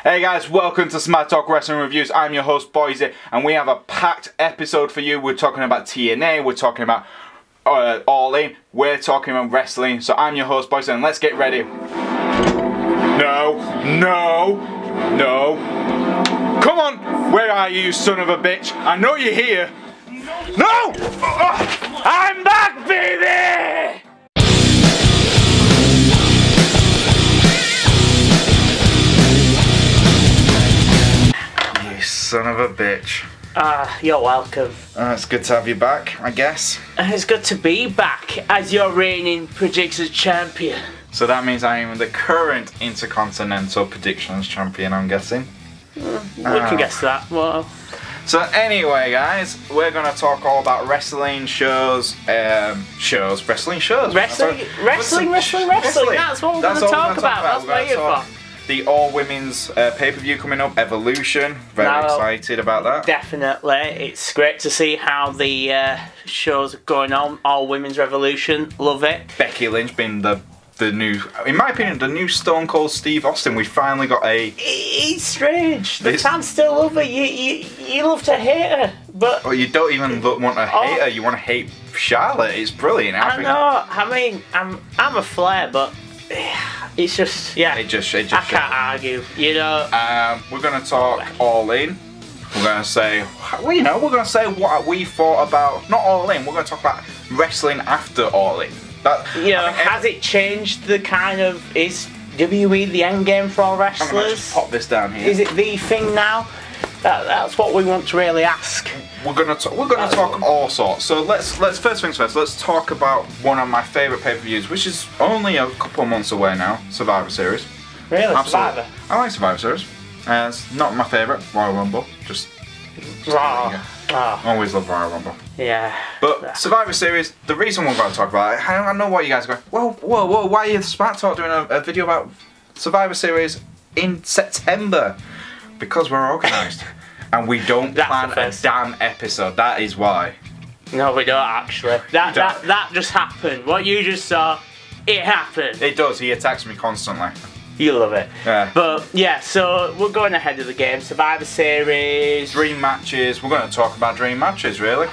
Hey guys, welcome to Smart Talk Wrestling Reviews. I'm your host Boise, and we have a packed episode for you. We're talking about TNA, we're talking about All In, we're talking about wrestling. So I'm your host Boise, and let's get ready. No. Come on, where are you, son of a bitch? I know you're here. No! I'm back, baby! Son of a bitch. You're welcome. It's good to have you back, I guess. It's good to be back as your reigning predictions champion. So that means I am the current Intercontinental Predictions Champion, I'm guessing. We can guess that. Well. So anyway, guys, we're going to talk all about wrestling shows. Wrestling shows. Wrestling. That's what we're going to talk about. That's what you're for. The all-women's pay-per-view coming up, Evolution. Very excited about that. Definitely. It's great to see how the shows are going on. All-women's Revolution. Love it. Becky Lynch being the new, in my opinion, the new Stone Cold Steve Austin. We finally got a... It's strange. The fans still love her. You love to hate her, but... Well, you don't even want to hate her. You want to hate Charlotte. It's brilliant. I know. I mean, I'm a Flair, but... It's just, yeah. It just I can't argue, you know. We're going to talk All In. We're going to say, well, you know, we're going to say what we thought about, not All In, we're going to talk about wrestling after All In. Has it changed the kind of, is WWE the end game for all wrestlers? I'm going to just pop this down here. Is it the thing now? That's what we want to really ask. We're gonna talk all sorts. So let's first things first. Let's talk about one of my favourite pay-per-views, which is only a couple of months away now. Survivor Series. Really, Survivor? I like Survivor Series. It's not my favourite. Royal Rumble. Just always love Royal Rumble. Yeah. But Survivor Series. The reason we're going to talk about it. I know what you guys are going. Whoa! Why are you Smart Talk doing a video about Survivor Series in September? Because we're organised. And we don't plan a damn episode. That is why. No, we don't actually. That just happened. What you just saw, it happened. It does. He attacks me constantly. You love it. Yeah. But yeah, so we're going ahead of the game. Survivor Series. Dream matches. We're going to talk about dream matches, really.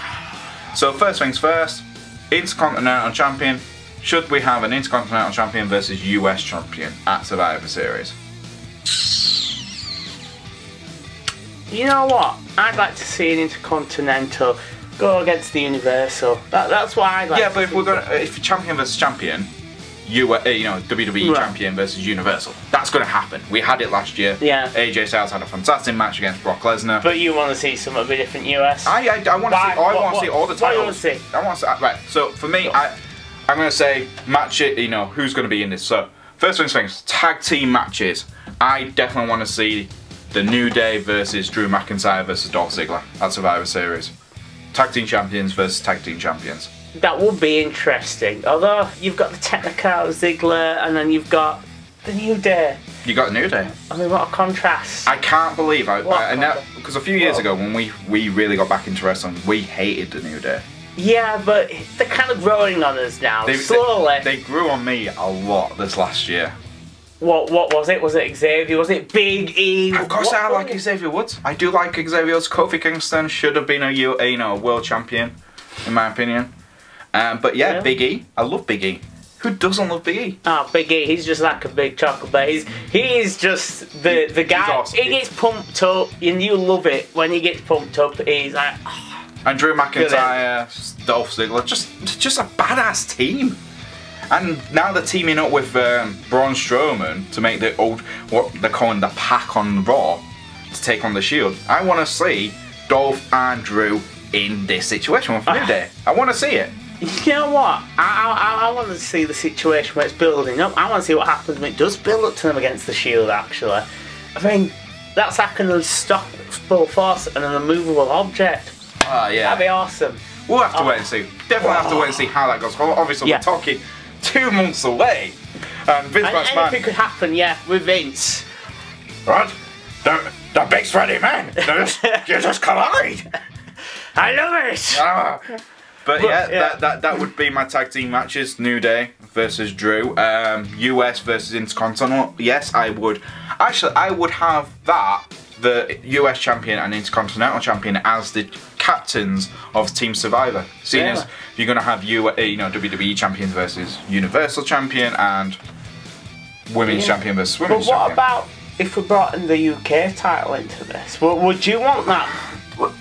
So first things first. Intercontinental Champion. Should we have an Intercontinental Champion versus US Champion at Survivor Series? You know what? I'd like to see an Intercontinental go against the Universal. That's what I'd like. Yeah, but if champion versus champion, WWE champion versus Universal, that's going to happen. We had it last year. Yeah. AJ Styles had a fantastic match against Brock Lesnar. But you want to see something a bit different, US? I want to see. I want to see all the titles. What do you want to see? I want to see. Right. So for me, I'm going to say match it. You know who's going to be in this. So first things, tag team matches. I definitely want to see the New Day versus Drew McIntyre versus Dolph Ziggler at Survivor Series. Tag team champions versus tag team champions. That would be interesting. Although you've got the technical Ziggler and then you've got the New Day. You got New Day. I mean, what a contrast. I can't believe because a few years ago when we really got back into wrestling, we hated the New Day. Yeah, but they're kind of growing on us now, slowly. They grew on me a lot this last year. What was it? Was it Xavier? Was it Big E? Of course, I like Xavier Woods. I do like Xavier Woods. Kofi Kingston should have been a world champion, in my opinion. But yeah, really? Big E. I love Big E. Who doesn't love Big E? Oh, Big E. He's just like a big chocolate bar. He's just the guy. Awesome. He gets pumped up, and you love it when he gets pumped up. He's like. Oh, and Drew McIntyre, Dolph Ziggler, just a badass team. And now they're teaming up with Braun Strowman to make the what they're calling the Pack on Raw to take on the Shield. I want to see Dolph and Drew in this situation with New Day. I want to see it. You know what? I want to see the situation where it's building up. I want to see what happens when it does build up to them against the Shield, actually. I mean, that's like an unstoppable force and an immovable object. Yeah. That'd be awesome. We'll have to wait and see. Definitely have to wait and see how that goes. Obviously, we're talking 2 months away. And Vince McMahon. Anything could happen, yeah, with Vince. Right? The big sweaty man. You just collide. I love it. But yeah, that would be my tag team matches. New Day versus Drew. US versus Intercontinental. Yes, I would. Actually, I would have that, the US champion and Intercontinental champion, as the captains of Team Survivor. Seeing as you're going to have WWE champions versus Universal champion and women's champion versus women's champion. But what about if we brought in the UK title into this? Would you want that?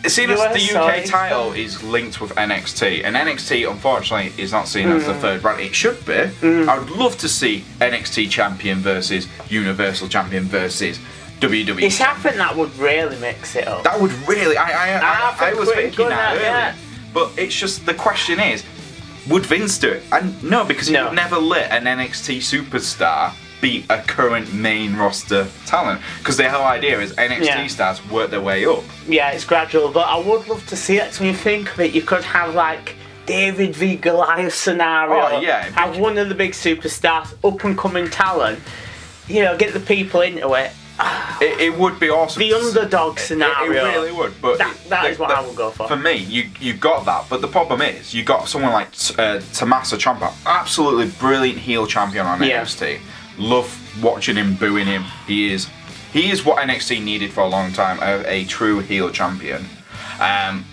Seeing as the UK title is linked with NXT, and NXT unfortunately is not seen as the third brand, it should be. I would love to see NXT champion versus Universal champion versus WWE. It's happened that would really mix it up. That would really. I was thinking that earlier, yeah. but it's just the question is, would Vince do it? And no, because he would never let an NXT superstar be a current main roster talent, because the whole idea is NXT stars work their way up. Yeah, it's gradual, but I would love to see it. So when you think of it, you could have like David v Goliath scenario. Oh yeah. Have one of the big superstars, up and coming talent. You know, get the people into it. It would be awesome. The underdog scenario. It really would. But that is what I would go for. For me, you got that, but the problem is you got someone like Tommaso Ciampa, absolutely brilliant heel champion on NXT. Love watching him, booing him. He is what NXT needed for a long time, a true heel champion.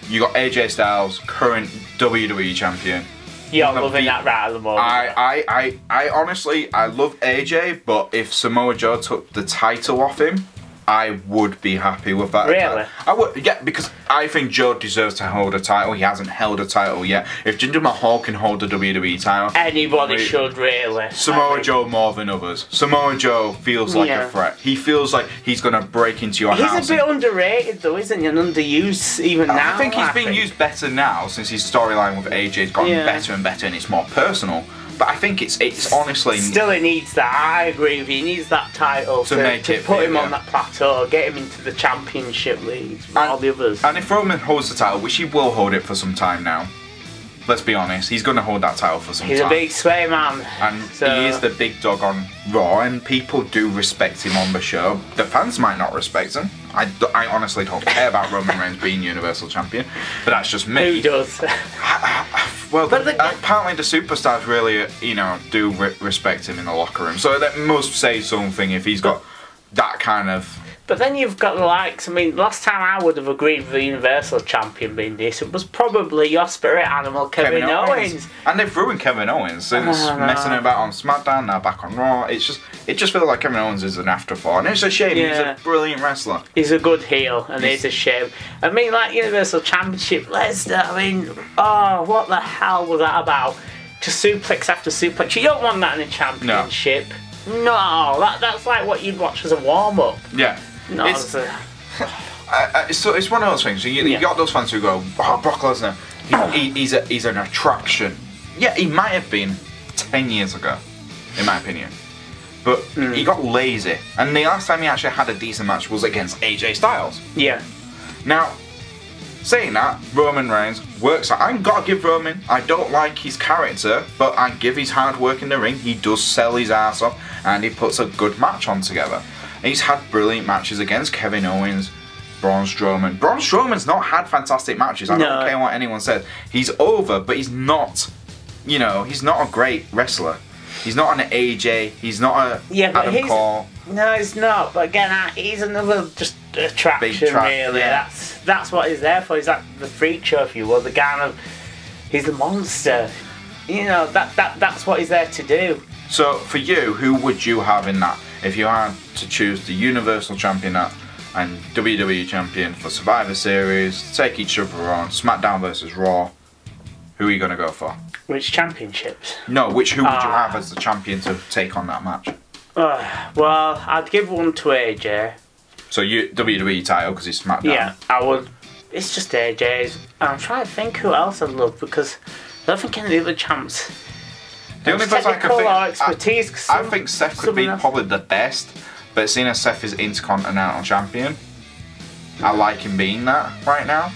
You got AJ Styles, current WWE champion. You're loving that right at the moment. I honestly, I love AJ, but if Samoa Joe took the title off him, I would be happy with that. Really? I would, yeah, because I think Joe deserves to hold a title. He hasn't held a title yet. If Jinder Mahal can hold the WWE title, anybody should really. Samoa Joe more than others. Samoa Joe feels like a threat. He feels like he's going to break into your house. He's a bit underrated though, isn't he? And underused even now. I think he's being used better now since his storyline with AJ's gotten better and better, and it's more personal. But I think it's honestly... Still it needs that, I agree with you, he needs that title to put him on that plateau, get him into the championship leagues with all the others. And if Roman holds the title, which he will hold it for some time now, let's be honest, he's going to hold that title for some time. He's a big sway man. And he is the big dog on Raw, and people do respect him on the show. The fans might not respect him. I honestly don't care about Roman Reigns being Universal Champion, but that's just me. Who does? Well, apparently the superstars really, do respect him in the locker room. So that must say something if he's got that kind of... But then you've got the likes, I mean, last time I would have agreed with the Universal Champion being decent was probably your spirit animal, Kevin Owens. And they've ruined Kevin Owens since messing about on SmackDown, now back on Raw. It just feels like Kevin Owens is an afterthought, and it's a shame. He's a brilliant wrestler. He's a good heel, and it's a shame. I mean, like Universal Championship, Lesnar, I mean, what the hell was that about? Just suplex after suplex. You don't want that in a championship. No, that's like what you'd watch as a warm-up. Yeah. No, it's one of those things. You got those fans who go, "Oh, Brock Lesnar, he's an attraction." Yeah, he might have been 10 years ago, in my opinion, but he got lazy. And the last time he actually had a decent match was against AJ Styles. Yeah. Now, saying that, Roman Reigns works. I gotta give Roman. I don't like his character, but I give his hard work in the ring. He does sell his ass off, and he puts a good match on together. He's had brilliant matches against Kevin Owens, Braun Strowman. Braun Strowman's not had fantastic matches. I don't care what anyone says. He's over, but he's not, he's not a great wrestler. He's not an AJ. He's not a Adam Cole. No, he's not. But again, he's another just attraction, really. Yeah. That's what he's there for. He's like the freak show, if you will. The kind of, he's the monster. That's what he's there to do. So for you, who would you have in that? If you had to choose the Universal Champion and WWE Champion for Survivor Series, take each other on, SmackDown versus Raw, who are you going to go for? Which championships? No, who would you have as the champion to take on that match? Well, I'd give one to AJ. So WWE title because it's SmackDown? Yeah, I would. It's just AJ's. I'm trying to think who else I'd love because I don't think any of the other champs... The only person I can think, I think Seth could be probably the best, but seeing as Seth is Intercontinental Champion, I like him being that right now.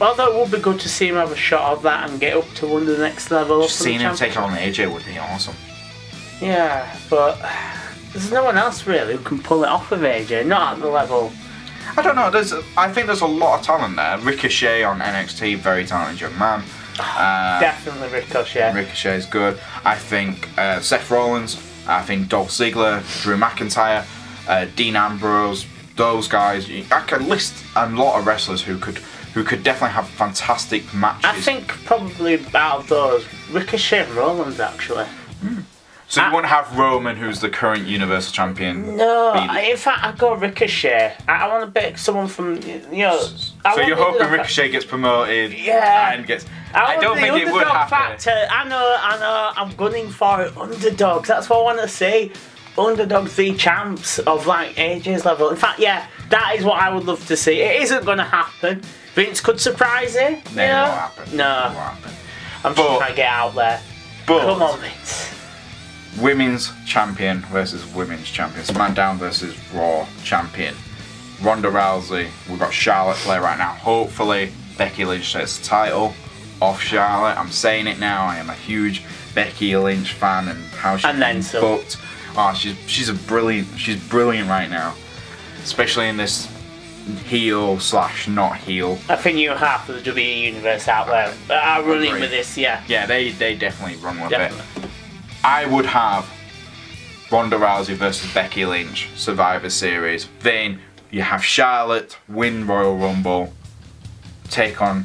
Although it would be good to see him have a shot of that and get up to one of the next level. Just seeing him take on AJ would be awesome. Yeah, but there's no one else really who can pull it off with AJ, not at the level. I don't know, I think there's a lot of talent there. Ricochet on NXT, very talented young man. Definitely Ricochet. Ricochet is good. I think Seth Rollins. I think Dolph Ziggler, Drew McIntyre, Dean Ambrose. Those guys. I can list a lot of wrestlers who could definitely have fantastic matches. I think probably out of those, Ricochet and Rollins actually. So you wouldn't have Roman, who's the current Universal Champion? No, in fact, I'd go Ricochet. I want to pick someone from, So you're hoping Ricochet gets promoted and gets... I don't think it would happen. Factor. I know, I'm gunning for it. Underdogs, that's what I want to see. Underdogs, the champs of like AJ's level. In fact, yeah, that is what I would love to see. It isn't going to happen. Vince could surprise it. No, it won't happen. No. It won't happen. I'm just trying to get out there. But come on, Vince. Women's champion versus women's champion. SmackDown versus Raw champion. Ronda Rousey. We've got Charlotte Flair right now. Hopefully Becky Lynch takes the title off Charlotte. I'm saying it now. I am a huge Becky Lynch fan and how she's booked. Oh, she's brilliant right now. Especially in this heel / not heel. I think you're half of the WWE universe out there. I'm running with this, yeah. Yeah, they definitely run with it. I would have Ronda Rousey versus Becky Lynch, Survivor Series. Then you have Charlotte win Royal Rumble, take on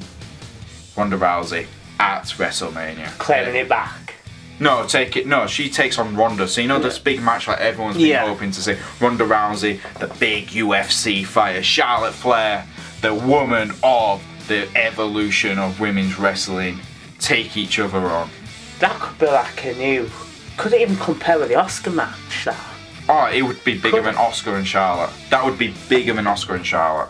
Ronda Rousey at WrestleMania. Claiming it back. No, she takes on Ronda. So you know this big match like everyone's been hoping to see. Ronda Rousey, the big UFC fighter. Charlotte Flair, the woman of the evolution of women's wrestling, take each other on. That could be like a new... Could it even compare with the Oscar match, that? Oh, it would be bigger than Oscar and Charlotte. That would be bigger than Oscar and Charlotte.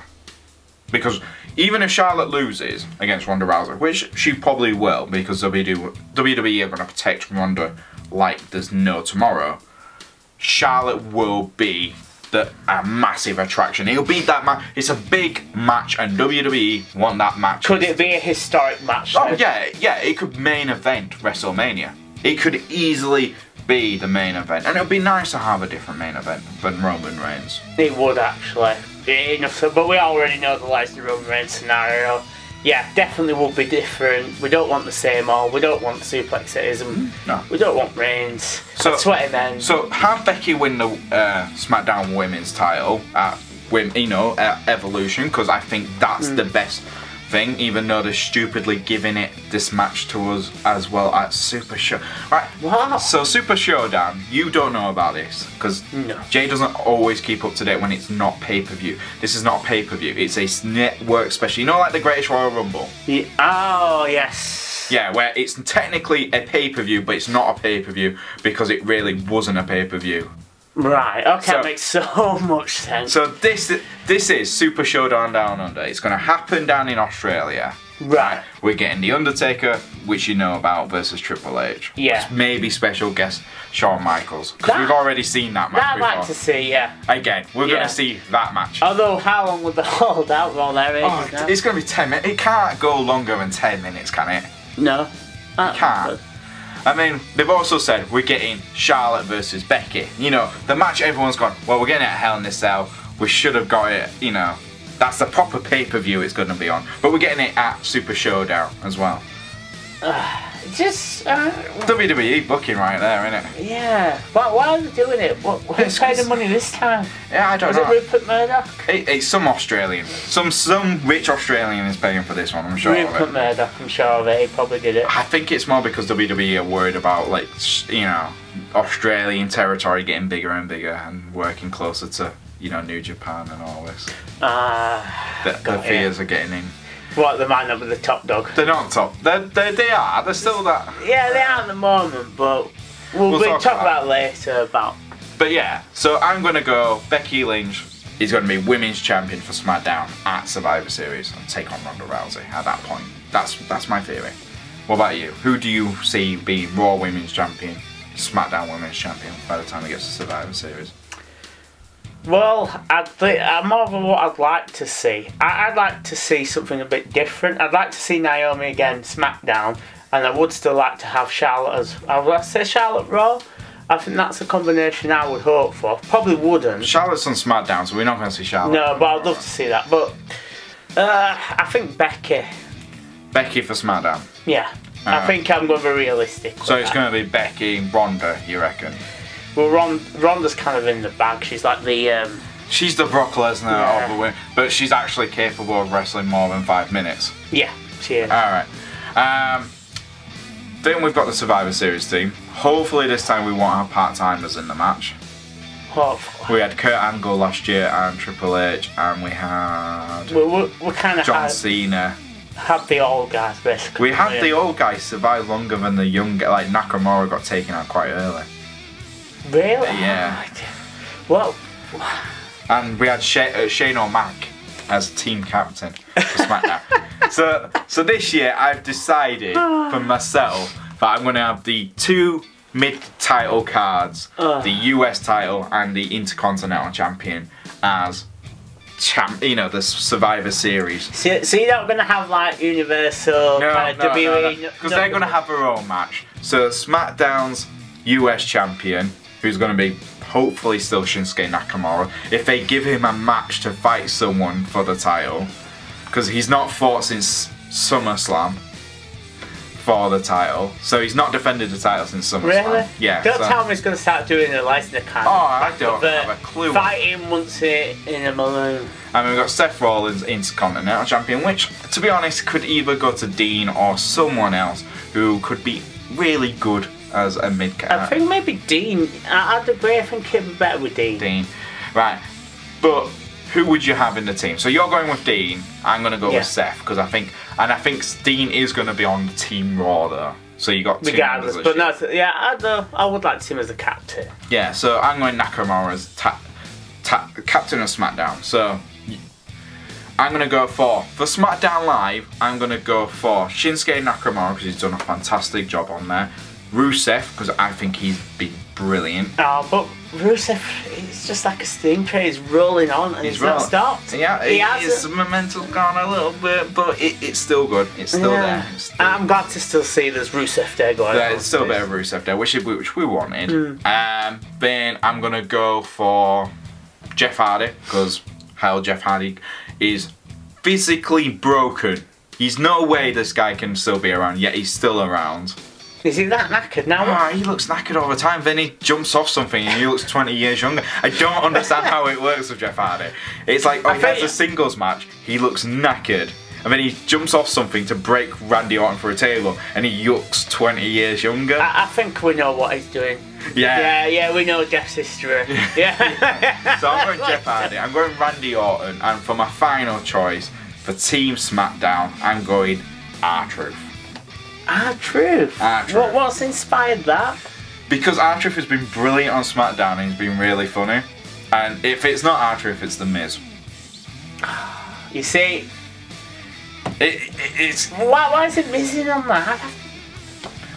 Because even if Charlotte loses against Ronda Rousey, which she probably will, because WWE are going to protect Ronda like there's no tomorrow, Charlotte will be a massive attraction. It'll be that match. It's a big match, and WWE want that match. Could it be a historic match? Oh yeah. It could main event WrestleMania. It could easily be the main event, and it would be nice to have a different main event than Roman Reigns. It would actually. But we already know the Lesnar Roman Reigns scenario. Yeah, definitely would be different. We don't want the same old. We don't want suplexism. No. We don't want Reigns. That's what it meant. So have Becky win the SmackDown Women's title at Evolution, because I think that's the best thing, even though they're stupidly giving this match to us as well at Super Show. Right. What? So Super Showdown, you don't know about this because Jay doesn't always keep up to date when it's not pay-per-view. This is not a pay-per-view. It's a network special. You know, like the Greatest Royal Rumble. Yeah. Oh yes. Yeah, where it's technically a pay-per-view, but it's not a pay-per-view because it really wasn't a pay-per-view. Right, okay, that makes so much sense. So this is Super Showdown Down Under. It's going to happen down in Australia. Right. We're getting The Undertaker, which you know about, versus Triple H. Yeah. Maybe special guest Shawn Michaels. Because we've already seen that match before. I'd like to see, yeah. Again, we're going to see that match. Although, how long would the hold out for there is? It's going to be 10 minutes. It can't go longer than 10 minutes, can it? No. It can't. I mean, they've also said we're getting Charlotte versus Becky. You know, the match everyone's gone, well, we're getting it at Hell in a Cell. We should have got it, you know. That's the proper pay-per-view it's going to be on. But we're getting it at Super Showdown as well. WWE booking right there, isn't it? Yeah. Why are they doing it? Who's paying the money this time? Yeah, I don't know. Was it Rupert Murdoch? It's some Australian. Some rich Australian is paying for this one, I'm sure of it. Rupert Murdoch, I'm sure of it. He probably did it. I think it's more because WWE are worried about, like, you know, Australian territory getting bigger and bigger and working closer to, you know, New Japan and all this. The fears are getting in. What, they might not be the top dog? They're not top. They are. They're still that. Yeah, they are at the moment, but we'll talk about later about. But yeah, so I'm going to go Becky Lynch is going to be women's champion for SmackDown at Survivor Series and take on Ronda Rousey at that point. That's my theory. What about you? Who do you see be Raw Women's Champion, SmackDown Women's Champion by the time it gets to Survivor Series? Well, I'm more of what I'd like to see. I'd like to see something a bit different. I'd like to see Naomi again SmackDown, and I would still like to have Charlotte as... I'd say Charlotte Raw. I think that's a combination I would hope for. Probably wouldn't. Charlotte's on SmackDown, so we're not going to see Charlotte. No, but I'd love to see that. But I think Becky Becky for SmackDown. Yeah. I think I'm going to be realistic. So it's going to be Becky and Ronda, you reckon? Well, Ronda's kind of in the bag. She's like the... She's the Brock Lesnar of the women, but she's actually capable of wrestling more than 5 minutes. Yeah, she is. Alright. Then we've got the Survivor Series team. Hopefully this time we won't have part-timers in the match. Hopefully. We had Kurt Angle last year and Triple H, and we had we kind of John Cena. Had the old guys, basically. We had the old guys survive longer than the young guys. Like Nakamura got taken out quite early. Really? Yeah. Well... And we had Shane O'Mac as team captain for SmackDown. So this year I've decided for myself that I'm going to have the 2 mid-title cards, the US title and the Intercontinental Champion as the Survivor Series. So you're not going to have like Universal, WWE? Because they're going to have their own match. So SmackDown's US Champion, who's going to be hopefully still Shinsuke Nakamura, if they give him a match to fight someone for the title, because he's not fought since SummerSlam for the title, so he's not defended the title since SummerSlam. Really? Yeah. Don't tell me he's going to start doing a license card. Oh, I don't have a clue. Fighting once in a balloon. And we've got Seth Rollins, Intercontinental Champion, which, to be honest, could either go to Dean or someone else who could be really good as a mid-card. I think maybe Dean. I'd agree. I think it'd be better with Dean. Right. But who would you have in the team? So you're going with Dean. I'm going to go with Seth because I think Dean is going to be on the Team Raw though. So you got two regardless, but no, I would like him as a captain. Yeah. So I'm going Nakamura as captain of SmackDown. So I'm going to go for SmackDown Live. I'm going to go for Shinsuke Nakamura because he's done a fantastic job on there. Rusev, because I think he's been brilliant. Oh, but Rusev, it's just like a steam train. He's rolling on and he's not stopped. Yeah, his momentum's gone a little bit, but it's still good. It's still there. I'm glad to still see there's Rusev there going on. There's still a bit of Rusev there, which we wanted. Then I'm going to go for Jeff Hardy, because Jeff Hardy is physically broken. There's no way this guy can still be around, yet he's still around. Is he that knackered now? He looks knackered all the time. Then he jumps off something and he looks 20 years younger. I don't understand how it works with Jeff Hardy. It's like, he has a singles match, he looks knackered. And then he jumps off something to break Randy Orton for a table and he looks 20 years younger. I think we know what he's doing. Yeah, we know Jeff's history. Yeah. So I'm going Jeff Hardy, I'm going Randy Orton, and for my final choice, for Team SmackDown, I'm going R-Truth. R-Truth? R-Truth. What's inspired that? Because R-Truth has been brilliant on SmackDown and he's been really funny. And if it's not R-Truth, it's The Miz. You see... It's... Why is it missing on that?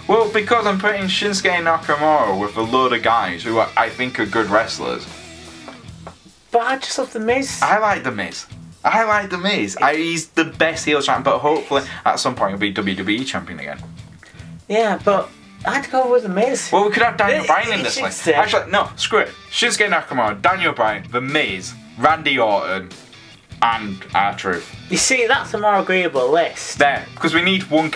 Well, because I'm putting Shinsuke Nakamura with a load of guys who I think are good wrestlers. But I just love The Miz. I like The Miz. He's the best heel champion, but hopefully at some point he'll be WWE champion again. Yeah, but I'd go with The Miz. Well, we could have Daniel Bryan in this list. Actually, no, screw it. Shinsuke Nakamura, Daniel Bryan, The Miz, Randy Orton, and R-Truth. You see, that's a more agreeable list. There, because we need one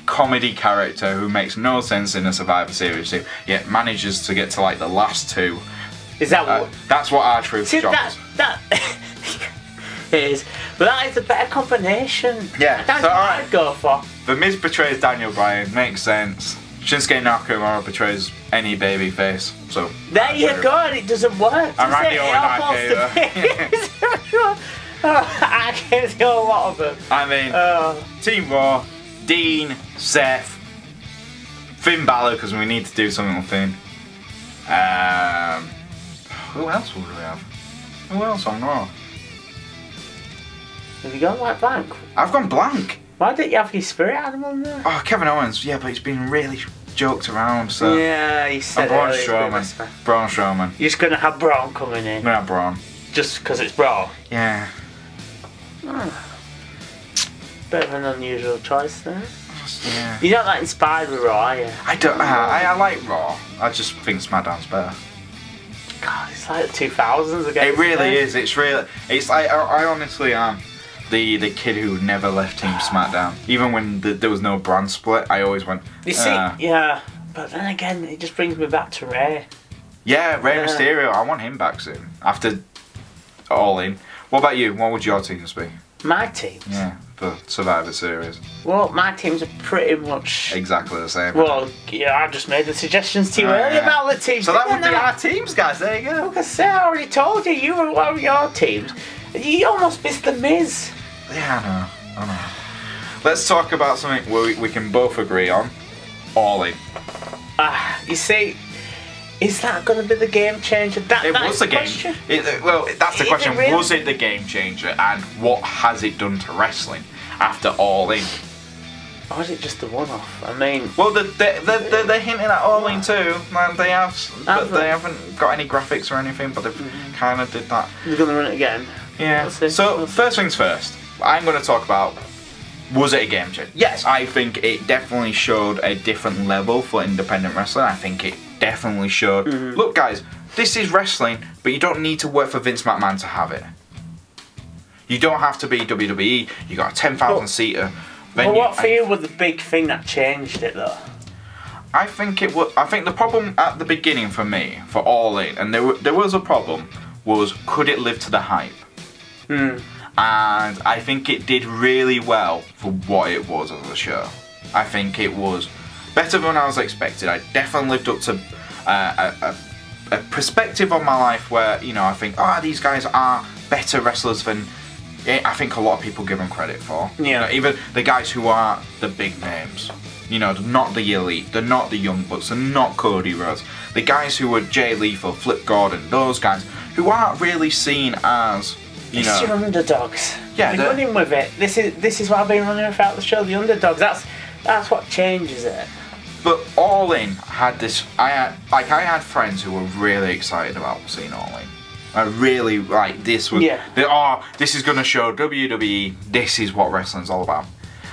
comedy character who makes no sense in a Survivor Series team, yet manages to get to like the last two. Is that what? That's what R-Truth's job is. It is, but that is a better combination. Yeah, that's what I'd go for. The Miz betrays Daniel Bryan, makes sense. Shinsuke Nakamura betrays any babyface, so... There you go, and it doesn't work. And Randy Orton, I can see a lot of them. I mean, Team Raw, Dean, Seth, Finn Balor, because we need to do something with Finn. Who else would we have? Who else on Raw? Have you gone like blank? I've gone blank. Why didn't you have your spirit animal on there? Oh, Kevin Owens, yeah, but he's been really joked around, so... Yeah, you said Braun Strowman. Braun Strowman. You're just going to have Braun coming in? I'm going to have Braun. Just because it's Braun? Yeah. Bit of an unusual choice there. Yeah. You're not that inspired with Raw, are you? I don't. I like Raw. I just think SmackDown's better. God, it's like the 2000s again. It really is. It's really. It's like I honestly am. the kid who never left Team SmackDown. Even when there was no brand split, I always went. You see, yeah, but then again, it just brings me back to Rey. Yeah, Rey Mysterio. I want him back soon after All In. What about you? What would your teams be? My teams? Yeah, for Survivor Series. Well, my teams are pretty much exactly the same. Well, yeah, I just made the suggestions to you earlier about the teams. So that would be our teams, guys. There you go. Like I said, I already told you. You were one of your teams. You almost missed the Miz. Yeah, I know. Let's talk about something we can both agree on. All In. You see, is that going to be the game changer? It was the game. Well, that's the question. Really? Was it the game changer, and what has it done to wrestling after All In? Or is it just a one-off? I mean, well, they're hinting at All In too. Man, they haven't got any graphics or anything, but they've kind of did that. They're going to run it again. Yeah. So first things first, I'm going to talk about. Was it a game changer? Yes, I think it definitely showed a different level for independent wrestling. I think it definitely showed, look guys, this is wrestling, but you don't need to work for Vince McMahon to have it. You don't have to be WWE, you got a 10,000 seater venue. But what for you was the big thing that changed it though? I think the problem at the beginning for me, for All In, and there was a problem, was could it live to the hype? And I think it did really well for what it was as a show. I think it was better than I was expected. I definitely lived up to a perspective of my life where, you know, I think, these guys are better wrestlers than I think a lot of people give them credit for. Yeah. You know, even the guys who are the big names. You know, they're not the Elite, they're not the Young Bucks, they're not Cody Rhodes. The guys who were Jay Lethal, Flip Gordon, those guys who aren't really seen as, you know, your underdogs. Yeah, they're running with it. This is what I've been running throughout the show. The underdogs. That's what changes it. But All In had this. I had friends who were really excited about seeing All In. I really like this. Was this is gonna show WWE. This is what wrestling's all about.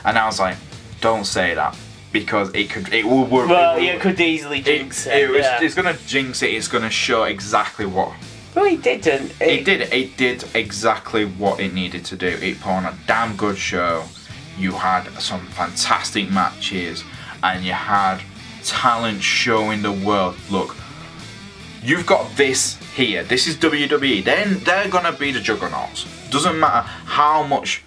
And I was like, don't say that because it will work. Well, you could easily jinx it. It's gonna jinx it. It's gonna show exactly what. Well, it didn't. It did exactly what it needed to do. It put on a damn good show. You had some fantastic matches, and you had talent showing the world. Look, you've got this here. This is WWE. Then they're gonna be the juggernauts. Doesn't matter how much,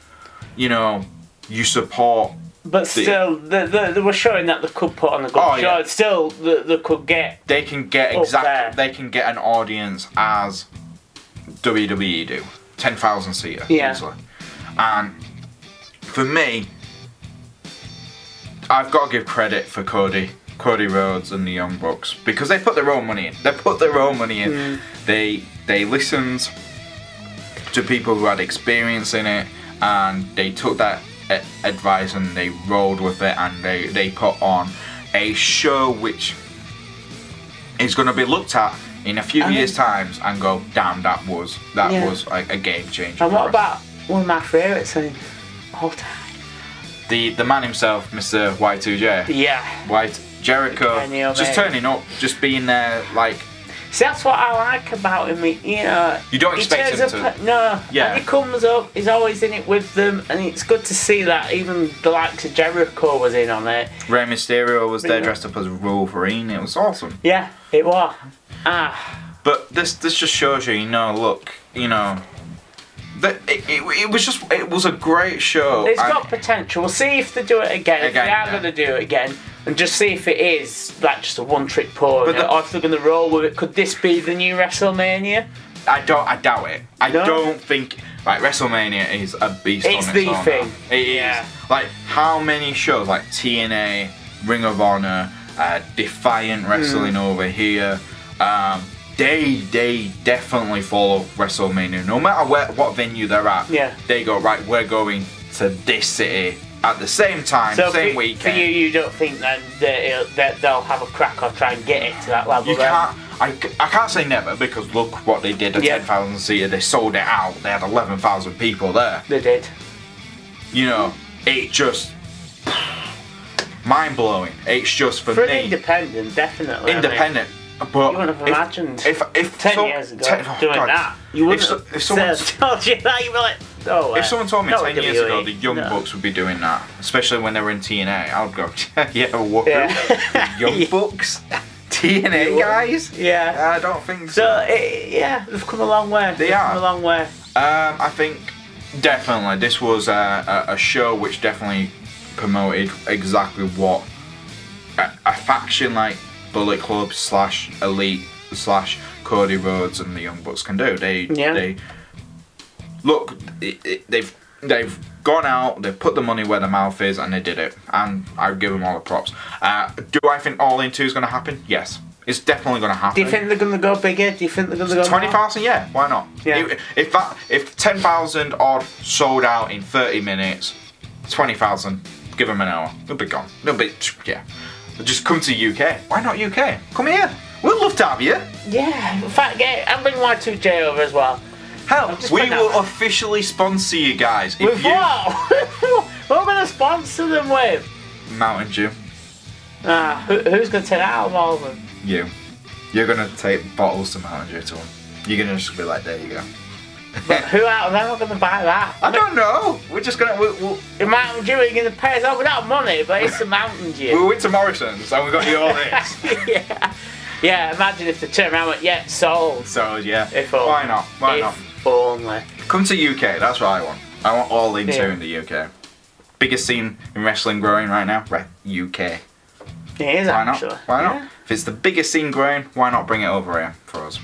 you know, you support. But still, they were showing that they could put on a good show. Yeah. Still, they could get. They can get exactly. They can get an audience as WWE do, 10,000 seater easily. And for me, I've got to give credit for Cody Rhodes and the Young Bucks because they put their own money in. They listened to people who had experience in it, and they took that advice and they rolled with it, and they put on a show which is going to be looked at in a few years' times and go, damn, that was a game changer. And what about one of my favourites of all time? The man himself, Mr. Y2J. Yeah. Jericho, just turning up, just being there, like. See, that's what I like about him. You know, you don't expect him to. No. Yeah. And he comes up, he's always in it with them, and it's good to see that even the likes of Jericho was in on it. Rey Mysterio was there dressed up as Wolverine. It was awesome. Yeah, it was. But this just shows you, you know, look, you know, that it was a great show. It's got potential. We'll see if they do it again. If they are going to do it again. And just see if it is like just a one-trick pony, or if they're going to roll with it. Could this be the new WrestleMania? I doubt it. I don't think like WrestleMania is a beast on its own. It's the thing. It is. Like how many shows like TNA, Ring of Honor, Defiant Wrestling over here. They definitely follow WrestleMania. No matter what venue they're at, they go, right, we're going to this city at the same time, same weekend. For you don't think then that they'll have a crack or try and get it to that level? I can't say never, because look what they did at 10,000 seater. They sold it out. They had 11,000 people there. They did. You know, it just mind blowing. It's just for me. Independent, definitely. Independent. But you wouldn't have imagined if 10 years ago doing that. You wouldn't have told you that. You'd be like, No way. If someone told me No 10 years WWE, ago the Young no. Bucks would be doing that, especially when they were in TNA, I would go, yeah, what? Yeah. Young Bucks? TNA guys? Yeah. I don't think So, so. yeah, they've come a long way. They've come a long way. I think definitely this was a show which definitely promoted exactly what a faction like Bullet Club / Elite / Cody Rhodes and the Young Bucks can do. They look, they've gone out, they've put the money where their mouth is, and they did it. And I give them all the props. Do I think All In 2 is going to happen? Yes. It's definitely going to happen. Do you think they're going to go bigger? Do you think they're going to go 20,000? Yeah, why not? Yeah. If 10,000 odd sold out in 30 minutes, 20,000, give them an hour. They'll be gone. They'll be, yeah. Just come to UK. Why not UK? Come here. We'd love to have you. Yeah. In fact, I'll bring Y2J over as well. Hell, we will officially sponsor you guys. With what? What are we going to sponsor them with? Mountain Dew. Who's going to take that out of all of them? You. You're going to take bottles to Mountain Dew to them. You're going to just be like, there you go. But who out of them are going to buy that? I don't know. We're just going to... The Mountain Dew, are you going to pay us out without money? But it's the Mountain Dew. We went to Morrison's and we got you all this. Yeah. Yeah, imagine if they turn around and went, yeah, sold. So, yeah. If only. Why not? Why not? If only. Come to UK, that's what I want. I want All In 2 Yeah. in the UK. Biggest scene in wrestling growing right now? Right, UK. It is Why actually. not? Why not? Yeah. If it's the biggest scene growing, why not bring it over here for us?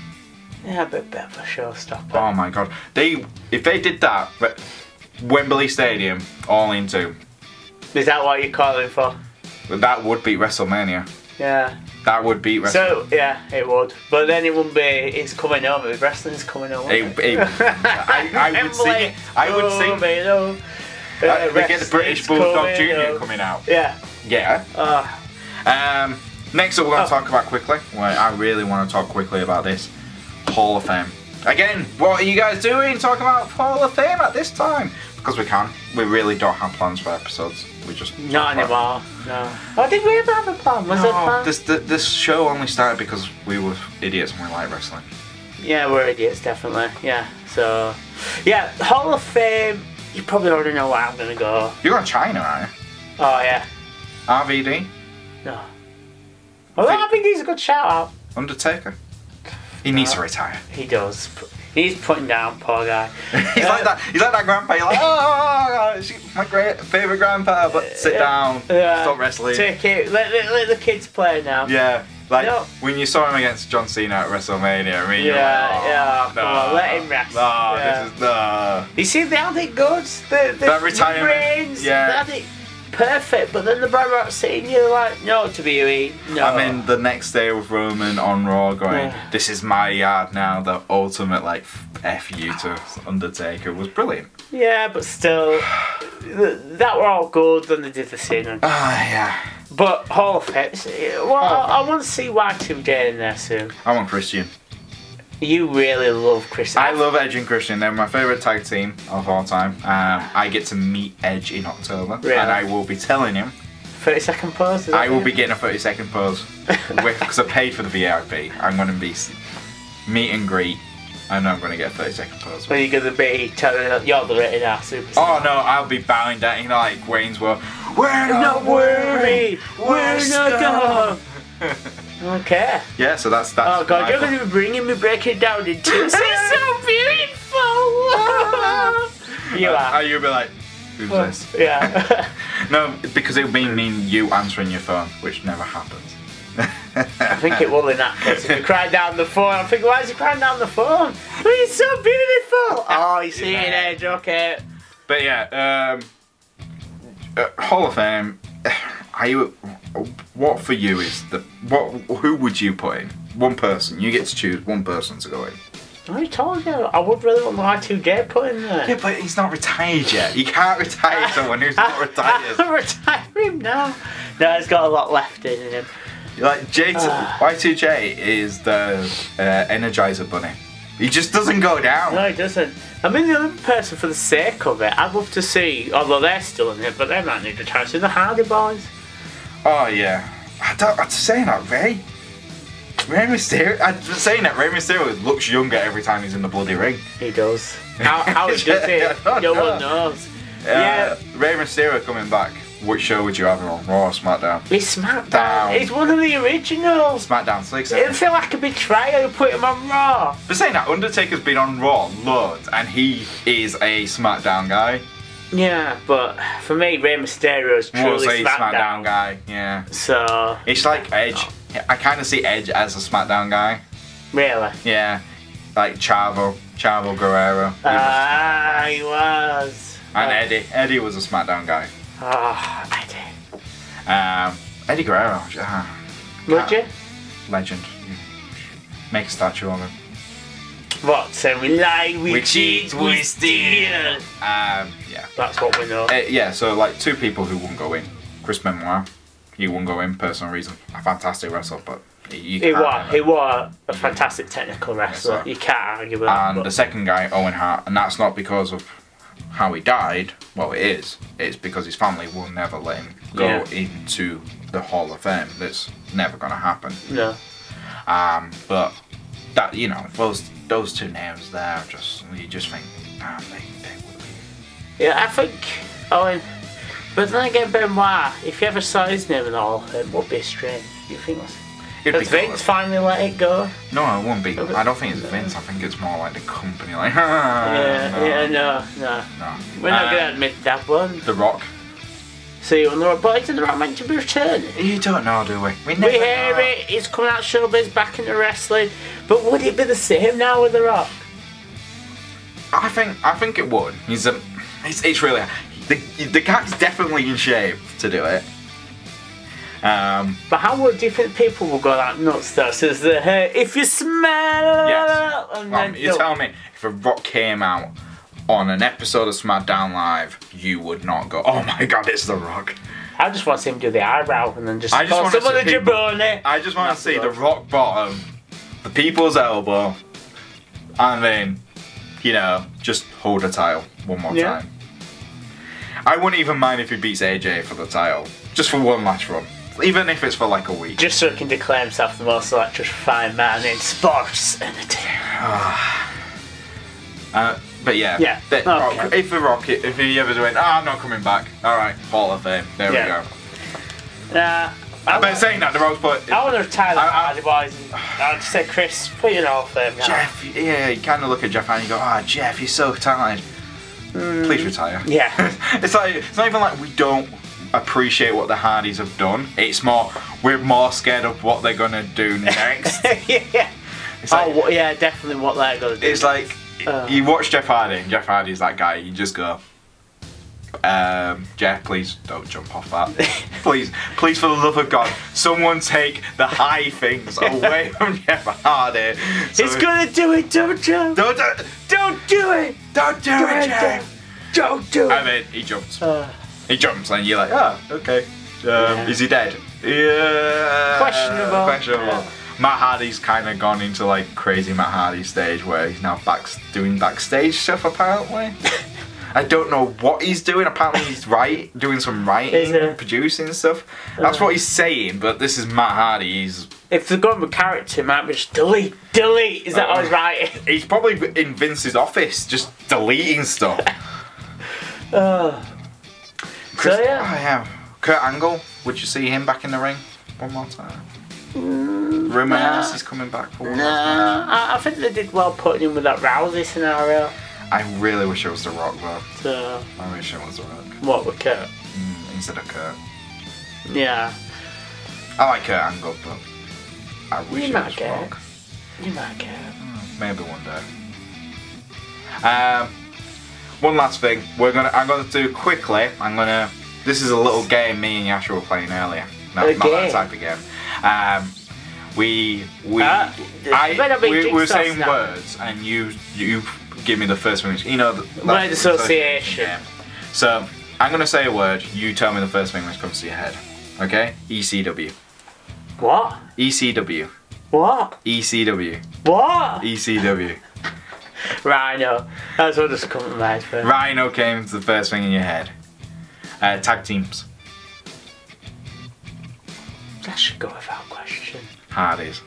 Yeah, a bit of a showstopper. Oh my god. If they did that, but Wembley Stadium, All In 2, Is that what you're calling for? that would beat WrestleMania. Yeah. That would beat WrestleMania. So, yeah, it would. But then it wouldn't be, it's coming home. Wrestling's coming home. I would sing it. I would sing. We get the British Bulldog Jr. coming out. Yeah. Yeah. Next up, we're going to talk about quickly. Well, I really want to talk quickly about this Hall of Fame. Again, what are you guys doing talking about Hall of Fame at this time? Because we can. We really don't have plans for episodes. We just Not anymore. No. Oh, did we ever have a plan? Was there a plan? This show only started because we were idiots and we like wrestling. Yeah, we're idiots, definitely. Yeah. So, yeah, Hall of Fame. You probably already know where I'm gonna go. You're going to China, aren't you? Oh yeah. RVD? No. Although I think he's a good shout out. Undertaker? He needs to retire. He does. He's putting down, poor guy. He's like that. He's like that grandpa. You're like, oh, she's my favourite grandpa, but sit down, stop wrestling. Take it. Let the kids play now. Yeah, like No. when you saw him against John Cena at WrestleMania. I mean, Yeah, you're like, come on, let him rest. No, Yeah. this is no. You see, they had it good. The retirement, Reigns, yeah. They had it perfect, but then the Bret Hart sitting, you're like, no, WWE, no. I mean, the next day with Roman on Raw going, this is my yard now, the ultimate, like, F you to Undertaker was brilliant. Yeah, but still, that were all good when they did the scene. Yeah. But Hall of Fame, well, I want to see Y2J in there soon. I want Christian. You really love Chris. I love Edge and Christian. They're my favourite tag team of all time. I get to meet Edge in October, Really? and I will be telling him 30-second pose. Is that I will it? be getting a 30-second pose because I paid for the VIP. I'm going to be meet and greet, and I'm going to get a 30-second pose. When you're going to be telling them you're the rated R superstar. Oh no, I'll be bowing down, you know, like Wayne's World. We're not worried, we're not done. Okay. Yeah, so that's. Oh god, my you're going to be bringing me breaking down in two. It's so beautiful. You are. You'll be like, who's this? Yeah. No, because it would mean you answering your phone, which never happens. I think it will in that case. If you cry down the phone, I'm thinking, why is he crying down the phone? But it's so beautiful. Oh, you see it, Edge. Okay. But yeah, Hall of Fame. What for you is who would you put in? One person. You get to choose one person to go in. I told you, I would really want Y2J put in there. Yeah, but he's not retired yet. You can't retire someone who's not retired. I'll retire him now. No, he's got a lot left in him. Like Y2J is the Energizer Bunny. He just doesn't go down. No, he doesn't. I mean, the other person, for the sake of it, I'd love to see, although they're still in it, but they might need a chance, in the Hardy Boys. Oh yeah. I'm saying that, Ray. Rey Mysterio. I'm saying that Rey Mysterio looks younger every time he's in the bloody ring. He does. How he does it, no one knows. Yeah. Rey Mysterio coming back. Which show would you have him on? Raw or SmackDown? He's SmackDown. He's one of the originals. SmackDown 6. It'd feel like a betrayal to put him on Raw. But saying that, Undertaker's been on Raw loads, and he is a SmackDown guy. Yeah, but for me, Rey Mysterio is truly a SmackDown guy. Yeah. So it's like Edge. I kind of see Edge as a SmackDown guy. Really? Yeah. Like Chavo Guerrero. He was. And Eddie was a SmackDown guy. Oh, Eddie. Eddie Guerrero. Would you? Legend. Make a statue of him. What? So we lie, we cheat, we steal. Yeah. That's what we know. Yeah, so like two people who wouldn't go in. Chris Benoit, he wouldn't go in, personal reason. A fantastic wrestler, but you can't. He was a fantastic technical wrestler. You can't argue with that. And the second guy, Owen Hart, and that's not because of how he died. Well, it is. It's because his family will never let him go into the Hall of Fame. That's never going to happen. No. But that, you know, those two names there, you just think, man, they would be. Yeah, I think Owen. But then again, Benoit, if you ever saw his name in the Hall of Fame, would be strange. You think that's. Has Vince finally let it go? No, it won't be. I don't think it's Vince. I think it's more like the company. Like, no. We're not going to admit that one. The Rock. See, on the Rock, but isn't the Rock meant to be returning? You don't know, do we? We hear it. He's coming out showbiz, back into wrestling. But would it be the same now with the Rock? I think it would. It's really the guy's definitely in shape to do it. But how do you think people will go that nuts though? Says the hey, if you smell yes. And then you're telling me if a Rock came out on an episode of SmackDown Live, you would not go, oh my god, it's The Rock. I just want to see him do the eyebrow and then just call someone a jabroni. I just want to see the Rock bottom, the people's elbow, and then, you know, just hold the title one more time. I wouldn't even mind if he beats AJ for the title, just for one last run. Even if it's for like a week. Just so he can declare himself the most electrifying man in sports entertainment. But yeah. If The Rock, if he ever went, I'm not coming back. Alright, Hall of Fame. There we go. But saying that, The Rock's put. I want to retire the Hardy Boys. I'd say, Chris, put your Hall of Fame now. Jeff, yeah, you kind of look at Jeff and you go, Jeff, you're so talented. Please retire. Yeah. It's not even like we don't appreciate what the Hardys have done. It's more, we're more scared of what they're gonna do next. Yeah. It's like, yeah, definitely what they're gonna do. It's like you watch Jeff Hardy, and Jeff Hardy's that guy. You just go, Jeff, please don't jump off that. please, for the love of God, someone take the high things away from Jeff Hardy. He's gonna do it, don't you? Don't do it. Don't do it, Jeff. Don't do it. And then he jumps. He jumps and you're like, okay. Is he dead? Yeah. Questionable. Yeah. Matt Hardy's kind of gone into like crazy Matt Hardy stage where he's now doing backstage stuff apparently. I don't know what he's doing. Apparently he's doing some writing, producing stuff. That's what he's saying, but this is Matt Hardy. If they're going with character, it might be just delete. Is that how he's writing? He's probably in Vince's office just deleting stuff. Kurt Angle, would you see him back in the ring one more time? Rumour has he's coming back for one last match. I think they did well putting him with that Rousey scenario. I really wish it was The Rock though. So, I wish it was The Rock. What, with Kurt? Instead of Kurt. Yeah. I like Kurt Angle, but I wish it was Rock. You might get it. Maybe one day. One last thing. I'm gonna do quickly. This is a little game me and Yasha were playing earlier. No, not that type of game. We were saying words, and you give me the first thing. You know, word association. So I'm gonna say a word. You tell me the first thing that comes to your head. Okay? ECW. What? ECW. What? ECW. What? ECW. Rhino. That's what just come to mind first. Rhino came to the first thing in your head. Tag teams. That should go without question. Hardys.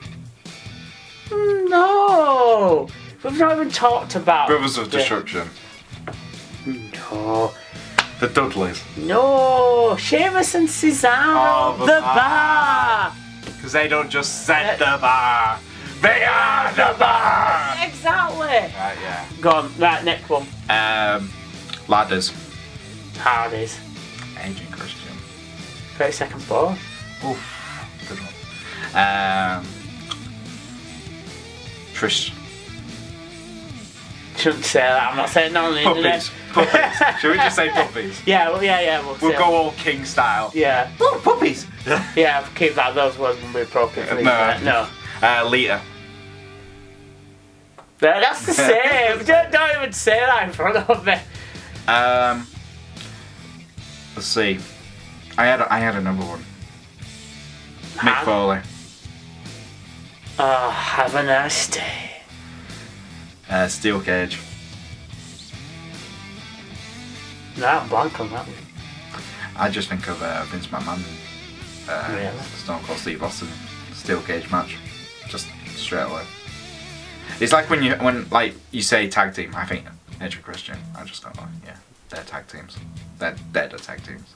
No! We've not even talked about... Brothers of Destruction. No. The Dudleys. No! Sheamus and Cesaro! Oh, the bar! Because they don't just set the bar. They are the bar! Exactly! Right, yeah. Go on, right, next one. Ladders. Hardys. Agent Christian. 30 seconds ball. Oof. Good one. Trish. Shouldn't say that, I'm not saying no on the internet. Puppies. Should we just say puppies? Yeah, well, yeah, We'll go all King style. Yeah. Oh, puppies! Yeah, keep that, those words will be appropriate for the internet. No. Lita. That's the same. don't even say that in front of me. Let's see. I had another one. Mick Foley. Oh, have a nice day. Steel Cage. No, I'm blank on that one. I just think of Vince McMahon. Really? Stone Cold Steve Austin Steel Cage match. Just straight away. It's like when you say tag team, I think Edge and Christian. I just go, yeah, they're tag teams. They're the tag teams.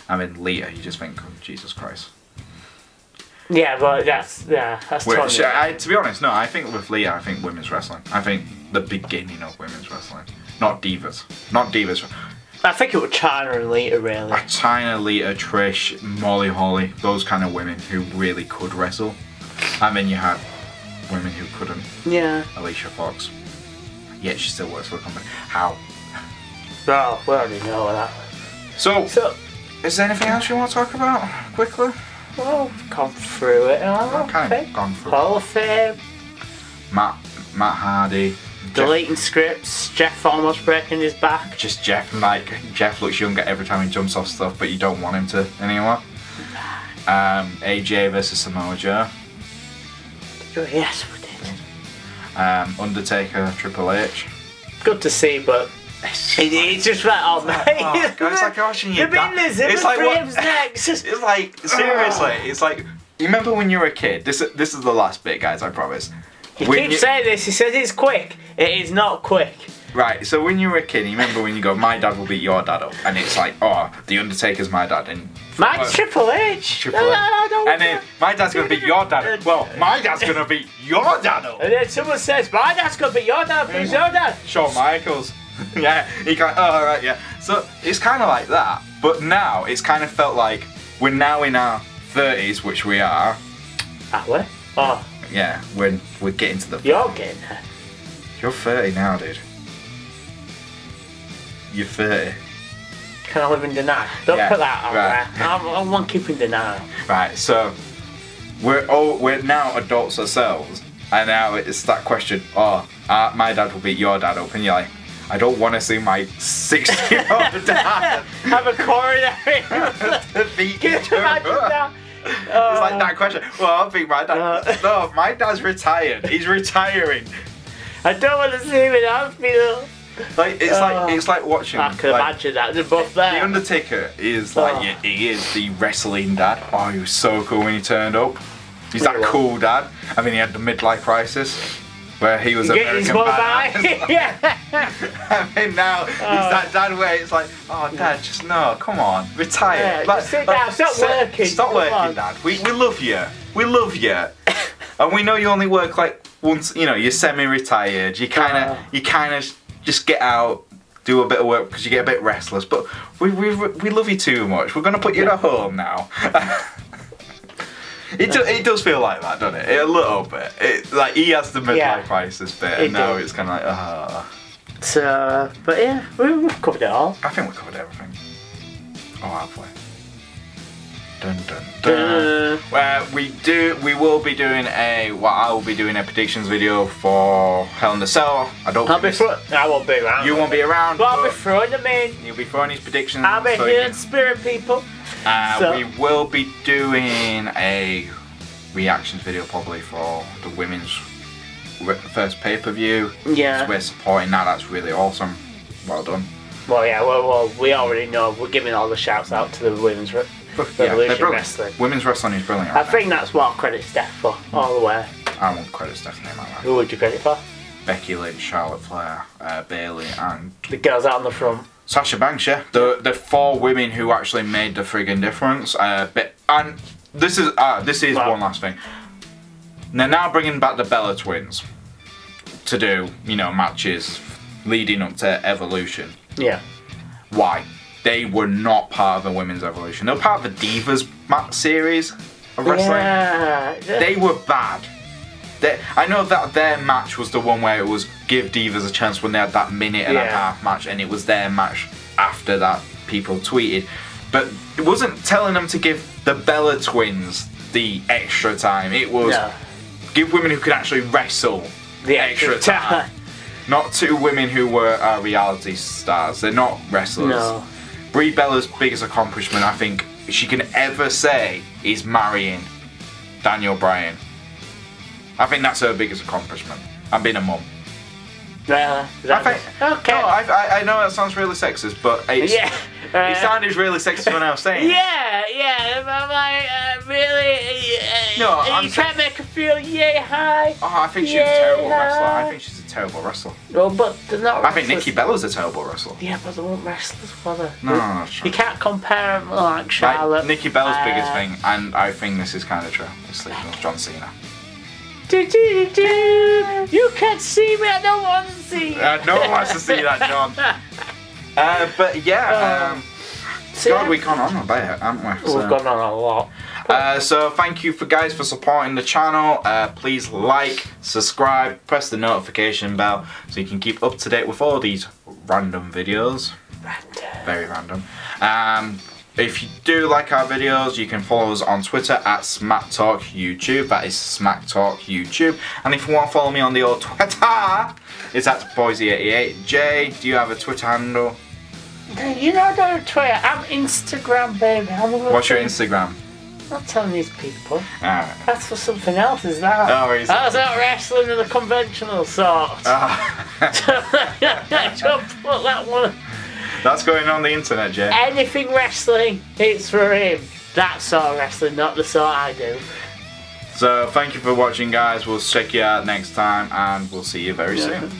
I mean, Lita, you just think, oh, Jesus Christ. Yeah, but that's totally... To be honest, no, I think with Lita, I think women's wrestling. I think the beginning of women's wrestling. Not divas. Not divas. I think it was Chyna and Lita, really. Chyna, Lita, Trish, Molly Holly, those kind of women who really could wrestle. And then you had women who couldn't. Yeah. Alicia Fox. Yet she still works for the company. How? Oh, we already know that. So, is there anything else you want to talk about quickly? Well, we've gone through it. Okay, gone through it. Hall of Fame. Matt Hardy. Deleting scripts. Jeff almost breaking his back. Just Jeff, Jeff looks younger every time he jumps off stuff, but you don't want him to anymore. AJ versus Samoa Joe. Oh, yes, we did. Undertaker, Triple H. Good to see, but it's just like, oh mate, it's like watching your dad. It's like what? Next. It's like seriously. It's like you remember when you were a kid. This is the last bit, guys. I promise. He keeps saying this. He says it's quick. It is not quick. Right. So when you were a kid, you remember when you go, "My dad will beat your dad up," and it's like, "Oh, the Undertaker's my dad," and mine's Triple H. Triple H. And then my dad's gonna beat your dad. Well, my dad's gonna beat your dad up. And then someone says, "My dad's gonna beat your dad." Who's your dad? Shawn Michaels. Yeah, he kind of, oh, right, yeah. So it's kind of like that, but now it's kind of felt like we're now in our 30s, which we are. Are we? Oh. Yeah, we're getting to the... You're getting there. You're 30 now, dude. You're 30. Can I live in denial? Don't put that on there. I want keeping denial. Right, so we're now adults ourselves, and now it's that question, my dad will beat your dad up, and you're like, I don't want to see my 60-year-old dad have a coronary. beat each other. It's like that question. Well, I think my dad. No, my dad's retired. He's retiring. I don't want to see him in hospital. Like it's like watching. I can imagine that. They're both there. The Undertaker is like he is the wrestling dad. Oh, he was so cool when he turned up. He's that cool dad. I mean, he had the midlife crisis. Where he was American badass. Yeah. I mean, now he's that dad where it's like, oh, dad, just no, come on, retire. Yeah, sit down, stop working. Stop working, dad. We love you. We love you. And we know you only work like once. You know, you're semi-retired. You kind of just get out, do a bit of work because you get a bit restless. But we love you too much. We're gonna put you at home now. It does feel like that, doesn't it? A little bit. Like he has the midlife crisis bit, and now it's kind of like, So, but yeah, we've covered it all. I think we covered everything. Oh, have we? Dun dun dun. We will be doing I will be doing a predictions video for Hell in the Cell. I won't be around. You won't be around. But I'll be throwing them in. You'll be throwing his predictions. I'll be here in spirit, people. We will be doing a reactions video probably for the women's first pay-per-view. Yeah. So we're supporting that. That's really awesome. Well done. Well, yeah. Well, we already know. We're giving all the shouts out to the women's Revolution Wrestling. Women's wrestling is brilliant. I think that's what credit's death for all the way. I want credit Stephanie McMahon. Who would you credit for? Becky Lynch, Charlotte Flair, Bayley, and The girls out on the front. Sasha Banks. Yeah, the 4 women who actually made the friggin' difference. And this is one last thing. They're now bringing back the Bella Twins to do, you know, matches leading up to Evolution. Yeah. Why? They were not part of the Women's Evolution. They were part of the Divas series of wrestling. Yeah. They were bad. I know that their match was the one where it was give Divas a chance when they had that minute and a half match, and it was their match after that people tweeted. But it wasn't telling them to give the Bella Twins the extra time. It was give women who could actually wrestle the extra time. Not 2 women who were reality stars. They're not wrestlers. No. Brie Bella's biggest accomplishment, I think, she can ever say, is marrying Daniel Bryan. I think that's her biggest accomplishment. And being a mum. Okay. No, I know that sounds really sexist, but it sounded really sexist when I was saying it. Yeah, I'm like, really? No, you can't make her feel yay high? Oh, I think she's a terrible wrestler. I think she's a terrible wrestler. Well, but they're not wrestlers. I think Nikki Bella's a terrible wrestler. Yeah, but they weren't wrestlers, were they? No, that's true. You can't compare them like Charlotte. Like, Nikki Bella's biggest thing, and I think this is kind of true, is sleeping with John Cena. You can't see me, I don't want to see you. No one wants to see that, John. But yeah, God, we've gone on about it, haven't we? We've gone on a lot. So thank you guys for supporting the channel. Please like, subscribe, press the notification bell so you can keep up to date with all these random videos. Very random. If you do like our videos, you can follow us on Twitter at SmackTalkYouTube. That is SmackTalkYouTube. And if you want to follow me on the old Twitter, it's at Boise88. Jay, do you have a Twitter handle? You know, I don't have Twitter. I'm Instagram, baby. What's your Instagram? I'm not telling these people. Alright. That's for something else, is that? Oh, is it? That's not wrestling of the conventional sort. Don't put that one. That's going on the internet, Jay. Anything wrestling, it's for him. That sort of wrestling, not the sort I do. So, thank you for watching, guys. We'll check you out next time, and we'll see you very soon.